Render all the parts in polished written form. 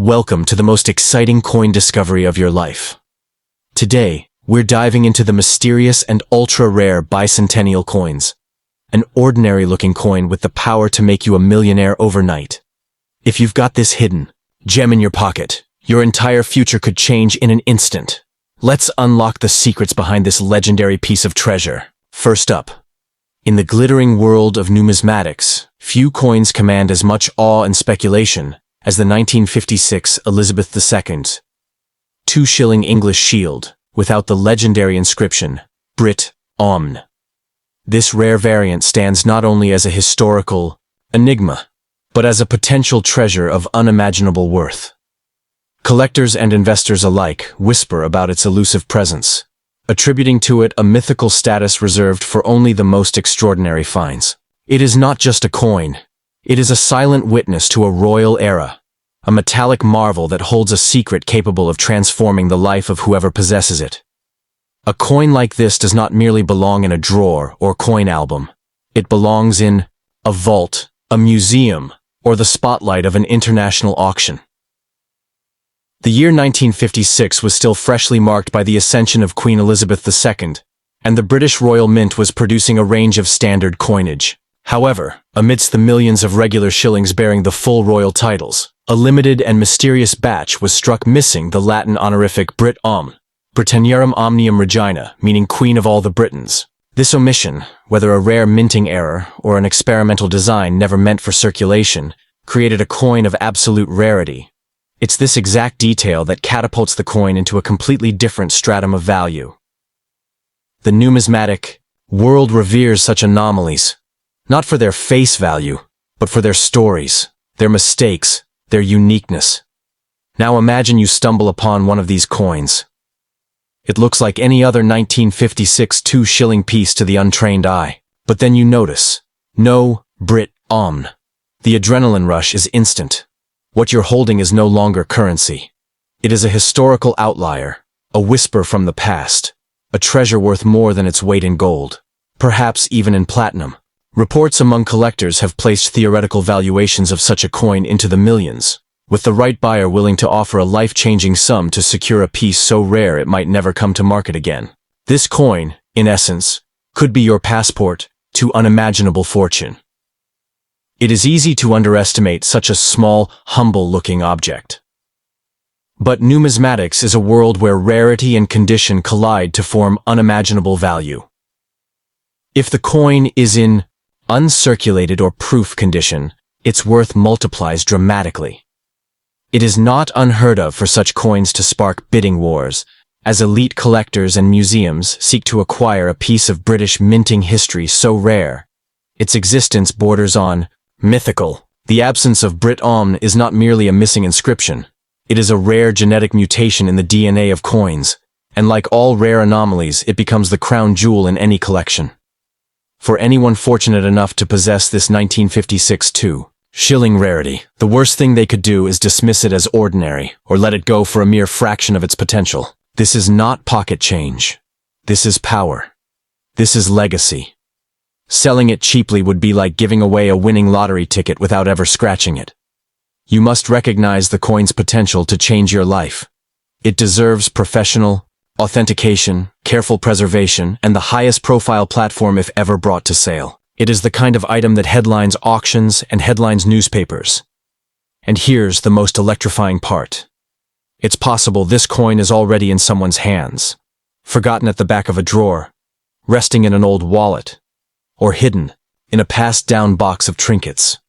Welcome to the most exciting coin discovery of your life. Today, we're diving into the mysterious and ultra-rare bicentennial coins, an ordinary-looking coin with the power to make you a millionaire overnight. If you've got this hidden gem in your pocket, your entire future could change in an instant. Let's unlock the secrets behind this legendary piece of treasure. First up, in the glittering world of numismatics, few coins command as much awe and speculation as the 1956 Elizabeth II's 2-shilling English shield without the legendary inscription, Brit Omne. This rare variant stands not only as a historical enigma, but as a potential treasure of unimaginable worth. Collectors and investors alike whisper about its elusive presence, attributing to it a mythical status reserved for only the most extraordinary finds. It is not just a coin. It is a silent witness to a royal era, a metallic marvel that holds a secret capable of transforming the life of whoever possesses it. A coin like this does not merely belong in a drawer or coin album. It belongs in a vault, a museum, or the spotlight of an international auction. The year 1956 was still freshly marked by the ascension of Queen Elizabeth II, and the British Royal Mint was producing a range of standard coinage. However, amidst the millions of regular shillings bearing the full royal titles, a limited and mysterious batch was struck missing the Latin honorific Brit Omne, Britanniarum Omnium Regina, meaning Queen of all the Britons. This omission, whether a rare minting error or an experimental design never meant for circulation, created a coin of absolute rarity. It's this exact detail that catapults the coin into a completely different stratum of value. The numismatic world reveres such anomalies, not for their face value, but for their stories, their mistakes, their uniqueness. Now imagine you stumble upon one of these coins. It looks like any other 1956 2-shilling piece to the untrained eye, but then you notice, no Brit Omne. The adrenaline rush is instant. What you're holding is no longer currency. It is a historical outlier, a whisper from the past, a treasure worth more than its weight in gold, perhaps even in platinum. Reports among collectors have placed theoretical valuations of such a coin into the millions, with the right buyer willing to offer a life-changing sum to secure a piece so rare it might never come to market again. This coin, in essence, could be your passport to unimaginable fortune. It is easy to underestimate such a small, humble-looking object. But numismatics is a world where rarity and condition collide to form unimaginable value. If the coin is in uncirculated or proof condition, its worth multiplies dramatically. It is not unheard of for such coins to spark bidding wars, as elite collectors and museums seek to acquire a piece of British minting history so rare. Its existence borders on mythical. The absence of Brit Omne is not merely a missing inscription. It is a rare genetic mutation in the DNA of coins, and like all rare anomalies, it becomes the crown jewel in any collection. For anyone fortunate enough to possess this 1956 2-shilling rarity, the worst thing they could do is dismiss it as ordinary or let it go for a mere fraction of its potential. This is not pocket change. This is power. This is legacy. Selling it cheaply would be like giving away a winning lottery ticket without ever scratching it. You must recognize the coin's potential to change your life. It deserves professional authentication, careful preservation, and the highest profile platform if ever brought to sale. It is the kind of item that headlines auctions and headlines newspapers. And here's the most electrifying part. It's possible this coin is already in someone's hands, forgotten at the back of a drawer, resting in an old wallet, or hidden in a passed-down box of trinkets.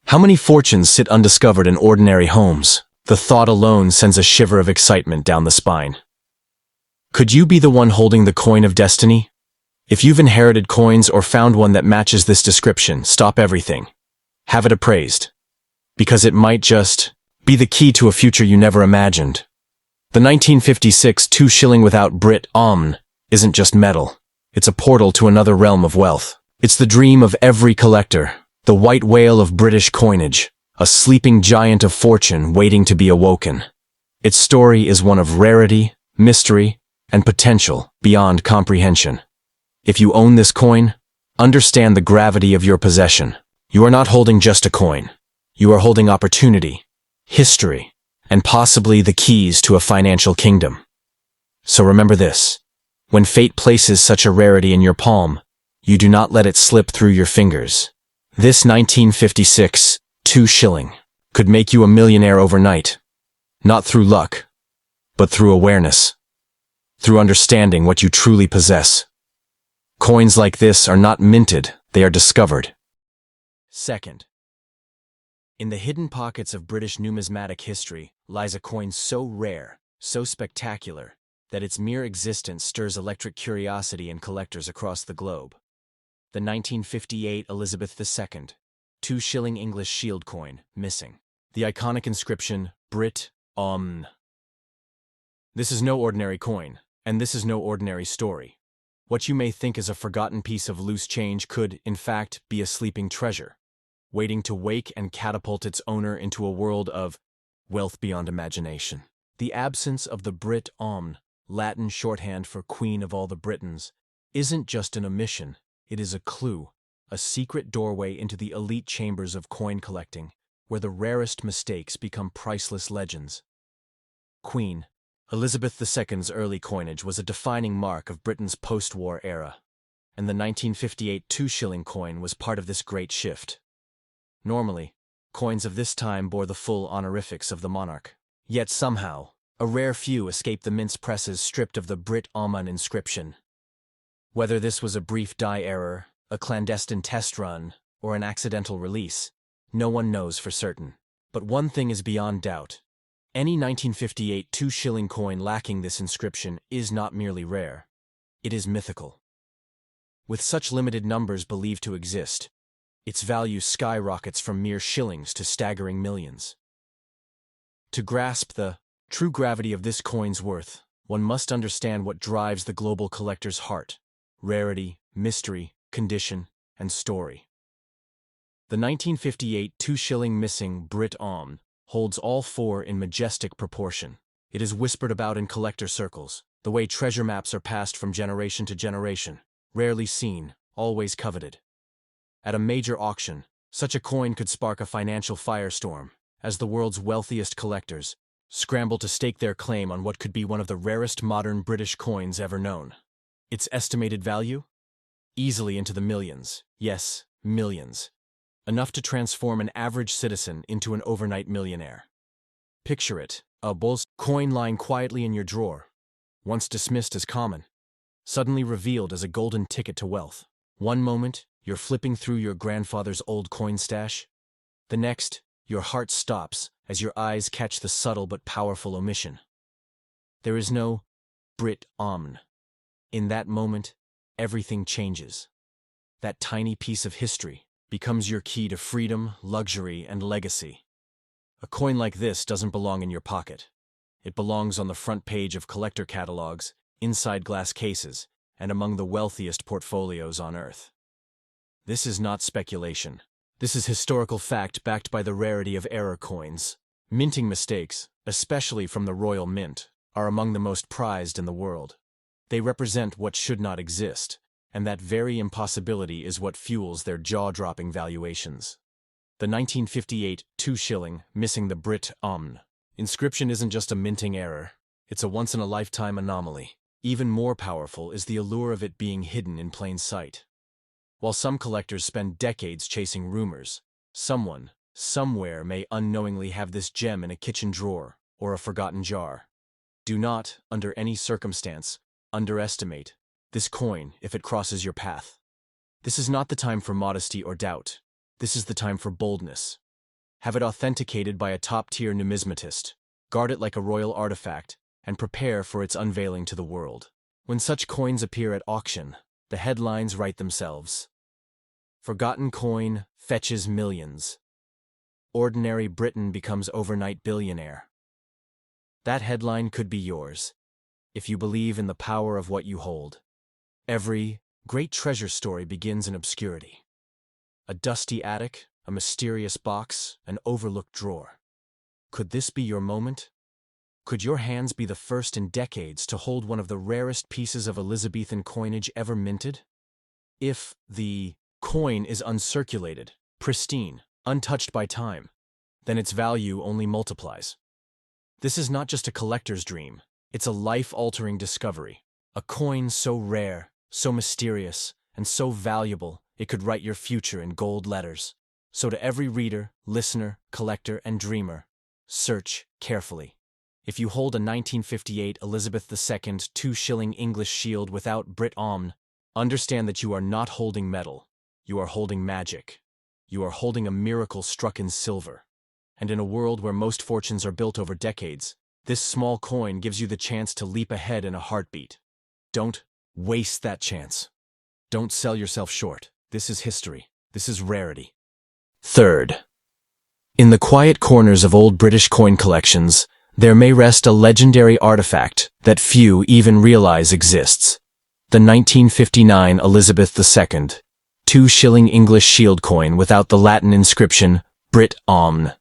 How many fortunes sit undiscovered in ordinary homes? The thought alone sends a shiver of excitement down the spine. Could you be the one holding the coin of destiny? If you've inherited coins or found one that matches this description, stop everything. Have it appraised. Because it might just be the key to a future you never imagined. The 1956 2-shilling without Brit Omne isn't just metal. It's a portal to another realm of wealth. It's the dream of every collector, the white whale of British coinage, a sleeping giant of fortune waiting to be awoken. Its story is one of rarity, mystery, and potential beyond comprehension. If you own this coin, understand the gravity of your possession. You are not holding just a coin. You are holding opportunity, history, and possibly the keys to a financial kingdom. So remember this: when fate places such a rarity in your palm, you do not let it slip through your fingers. This 1956 2 shilling could make you a millionaire overnight, not through luck, but through awareness, through understanding what you truly possess. Coins like this are not minted, they are discovered. Second, in the hidden pockets of British numismatic history lies a coin so rare, so spectacular, that its mere existence stirs electric curiosity in collectors across the globe. The 1958 Elizabeth II 2 shilling English shield coin, missing. The iconic inscription, Brit Omn. This is no ordinary coin, and this is no ordinary story. What you may think is a forgotten piece of loose change could, in fact, be a sleeping treasure, waiting to wake and catapult its owner into a world of wealth beyond imagination. The absence of the Brit Omn, Latin shorthand for Queen of all the Britons, isn't just an omission, it is a clue, a secret doorway into the elite chambers of coin collecting, where the rarest mistakes become priceless legends. Queen Elizabeth II's early coinage was a defining mark of Britain's post-war era, and the 1958 2 shilling coin was part of this great shift. Normally, coins of this time bore the full honorifics of the monarch. Yet somehow, a rare few escaped the mince presses stripped of the Brit Omn inscription. Whether this was a brief die error, a clandestine test run, or an accidental release, no one knows for certain. But one thing is beyond doubt. Any 1958 2 shilling coin lacking this inscription is not merely rare. It is mythical. With such limited numbers believed to exist, its value skyrockets from mere shillings to staggering millions. To grasp the true gravity of this coin's worth, one must understand what drives the global collector's heart: rarity, mystery, condition, and story. The 1958 2 shilling missing Brit Omn holds all four in majestic proportion. It is whispered about in collector circles, the way treasure maps are passed from generation to generation, rarely seen, always coveted. At a major auction, such a coin could spark a financial firestorm, as the world's wealthiest collectors scramble to stake their claim on what could be one of the rarest modern British coins ever known. Its estimated value? Easily into the millions. Yes, millions. Enough to transform an average citizen into an overnight millionaire. Picture it, a bull's coin lying quietly in your drawer, once dismissed as common, suddenly revealed as a golden ticket to wealth. One moment, you're flipping through your grandfather's old coin stash. The next, your heart stops as your eyes catch the subtle but powerful omission. There is no Brit Omn. In that moment, everything changes. That tiny piece of history becomes your key to freedom, luxury, and legacy. A coin like this doesn't belong in your pocket. It belongs on the front page of collector catalogs, inside glass cases, and among the wealthiest portfolios on Earth. This is not speculation. This is historical fact backed by the rarity of error coins. Minting mistakes, especially from the Royal Mint, are among the most prized in the world. They represent what should not exist, and that very impossibility is what fuels their jaw-dropping valuations. The 1958 2 shilling missing the Brit Omn inscription isn't just a minting error, it's a once-in-a-lifetime anomaly. Even more powerful is the allure of it being hidden in plain sight. While some collectors spend decades chasing rumors, someone, somewhere may unknowingly have this gem in a kitchen drawer or a forgotten jar. Do not, under any circumstance, underestimate this coin if it crosses your path. This is not the time for modesty or doubt. This is the time for boldness. Have it authenticated by a top-tier numismatist. Guard it like a royal artifact, and prepare for its unveiling to the world. When such coins appear at auction, the headlines write themselves. Forgotten coin fetches millions. Ordinary Briton becomes overnight billionaire. That headline could be yours, if you believe in the power of what you hold. Every great treasure story begins in obscurity. A dusty attic, a mysterious box, an overlooked drawer. Could this be your moment? Could your hands be the first in decades to hold one of the rarest pieces of Elizabethan coinage ever minted? If the coin is uncirculated, pristine, untouched by time, then its value only multiplies. This is not just a collector's dream. It's a life-altering discovery. A coin so rare, so mysterious, and so valuable, it could write your future in gold letters. So to every reader, listener, collector, and dreamer, search carefully. If you hold a 1958 Elizabeth II 2-shilling English shield without Brit Omn, understand that you are not holding metal. You are holding magic. You are holding a miracle struck in silver. And in a world where most fortunes are built over decades, this small coin gives you the chance to leap ahead in a heartbeat. Don't waste that chance. Don't sell yourself short. This is history. This is rarity. Third, in the quiet corners of old British coin collections, there may rest a legendary artifact that few even realize exists. The 1959 Elizabeth II 2-shilling English shield coin without the Latin inscription Brit Omn.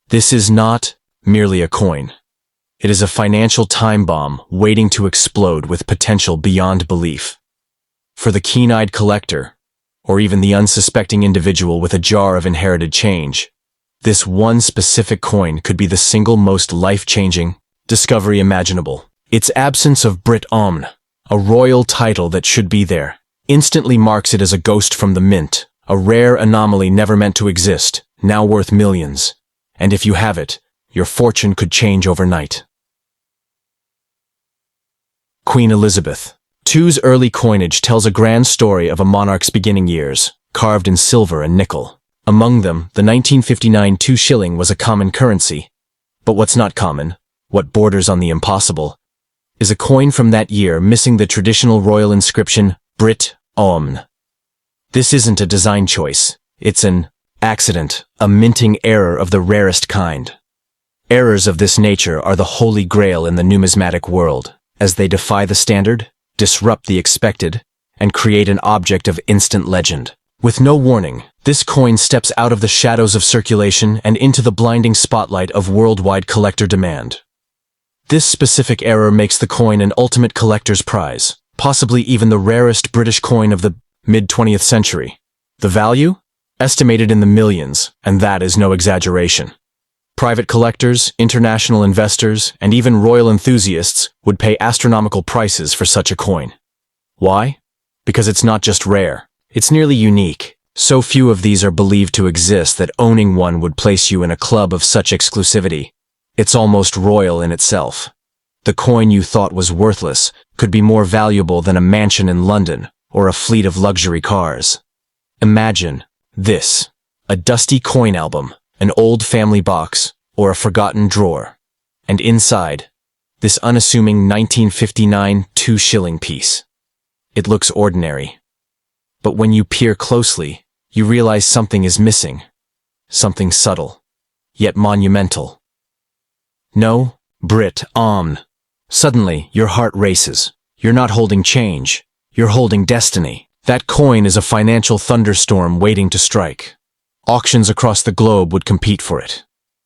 This is not merely a coin. It is a financial time bomb waiting to explode with potential beyond belief. For the keen-eyed collector, or even the unsuspecting individual with a jar of inherited change, this one specific coin could be the single most life-changing discovery imaginable. Its absence of Brit Omn, a royal title that should be there, instantly marks it as a ghost from the mint, a rare anomaly never meant to exist, now worth millions. And if you have it, your fortune could change overnight. Queen Elizabeth II's early coinage tells a grand story of a monarch's beginning years, carved in silver and nickel. Among them, the 1959 2-shilling was a common currency. But what's not common, what borders on the impossible, is a coin from that year missing the traditional royal inscription Brit Omn. This isn't a design choice. It's an accident, a minting error of the rarest kind. Errors of this nature are the holy grail in the numismatic world, as they defy the standard, disrupt the expected, and create an object of instant legend. With no warning, this coin steps out of the shadows of circulation and into the blinding spotlight of worldwide collector demand. This specific error makes the coin an ultimate collector's prize, possibly even the rarest British coin of the mid-20th century. The value? Estimated in the millions, and that is no exaggeration. Private collectors, international investors, and even royal enthusiasts would pay astronomical prices for such a coin. Why? Because it's not just rare. It's nearly unique. So few of these are believed to exist that owning one would place you in a club of such exclusivity. It's almost royal in itself. The coin you thought was worthless could be more valuable than a mansion in London or a fleet of luxury cars. Imagine this: a dusty coin album, an old family box, or a forgotten drawer. And inside, this unassuming 1959 2-shilling piece. It looks ordinary. But when you peer closely, you realize something is missing. Something subtle, yet monumental. No, Brit Omn. Suddenly, your heart races. You're not holding change. You're holding destiny. That coin is a financial thunderstorm waiting to strike. Auctions across the globe would compete for it.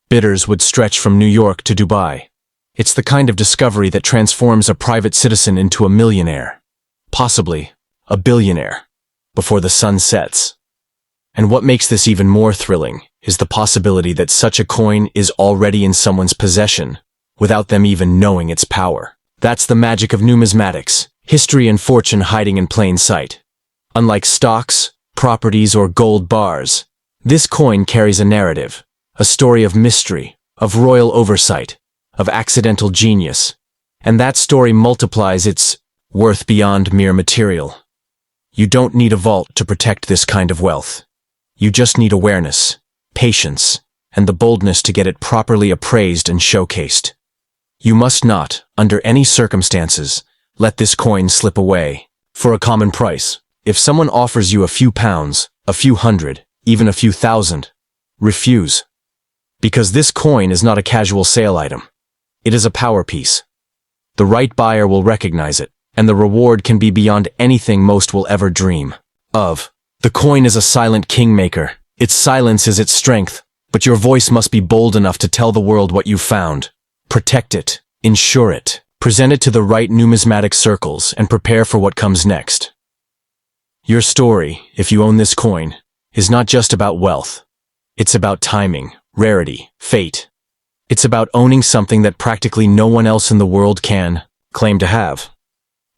Bidders would stretch from New York to Dubai. It's the kind of discovery that transforms a private citizen into a millionaire. Possibly a billionaire, before the sun sets. And what makes this even more thrilling is the possibility that such a coin is already in someone's possession, without them even knowing its power. That's the magic of numismatics, history and fortune hiding in plain sight. Unlike stocks, properties, or gold bars, this coin carries a narrative, a story of mystery, of royal oversight, of accidental genius, and that story multiplies its worth beyond mere material. You don't need a vault to protect this kind of wealth. You just need awareness, patience, and the boldness to get it properly appraised and showcased. You must not, under any circumstances, let this coin slip away for a common price. If someone offers you a few pounds, a few hundred, even a few thousand, refuse. Because this coin is not a casual sale item. It is a power piece. The right buyer will recognize it, and the reward can be beyond anything most will ever dream of. The coin is a silent kingmaker. Its silence is its strength, but your voice must be bold enough to tell the world what you've found. Protect it, insure it, present it to the right numismatic circles, and prepare for what comes next. Your story, if you own this coin, is not just about wealth. It's about timing, rarity, fate, It's about owning something that practically no one else in the world can claim to have.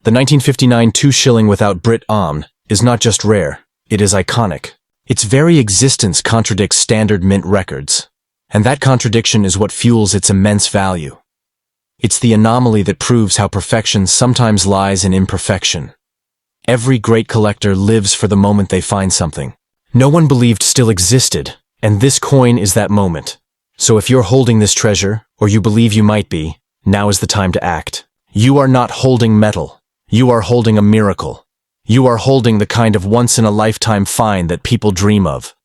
The 1959 2 shilling without Brit Omn is not just rare, it is iconic. Its very existence contradicts standard mint records, and that contradiction is what fuels its immense value. It's the anomaly that proves how perfection sometimes lies in imperfection. Every great collector lives for the moment they find something no one believed still existed, and this coin is that moment. So if you're holding this treasure, or you believe you might be, now is the time to act. You are not holding metal. You are holding a miracle. You are holding the kind of once-in-a-lifetime find that people dream of.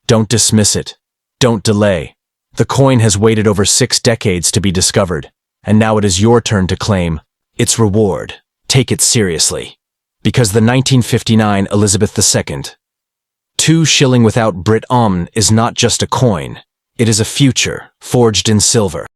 Don't dismiss it. Don't delay. The coin has waited over 6 decades to be discovered, and now it is your turn to claim its reward. Take it seriously. Because the 1959 Elizabeth II 2 shilling without Brit Omn is not just a coin. It is a future, forged in silver.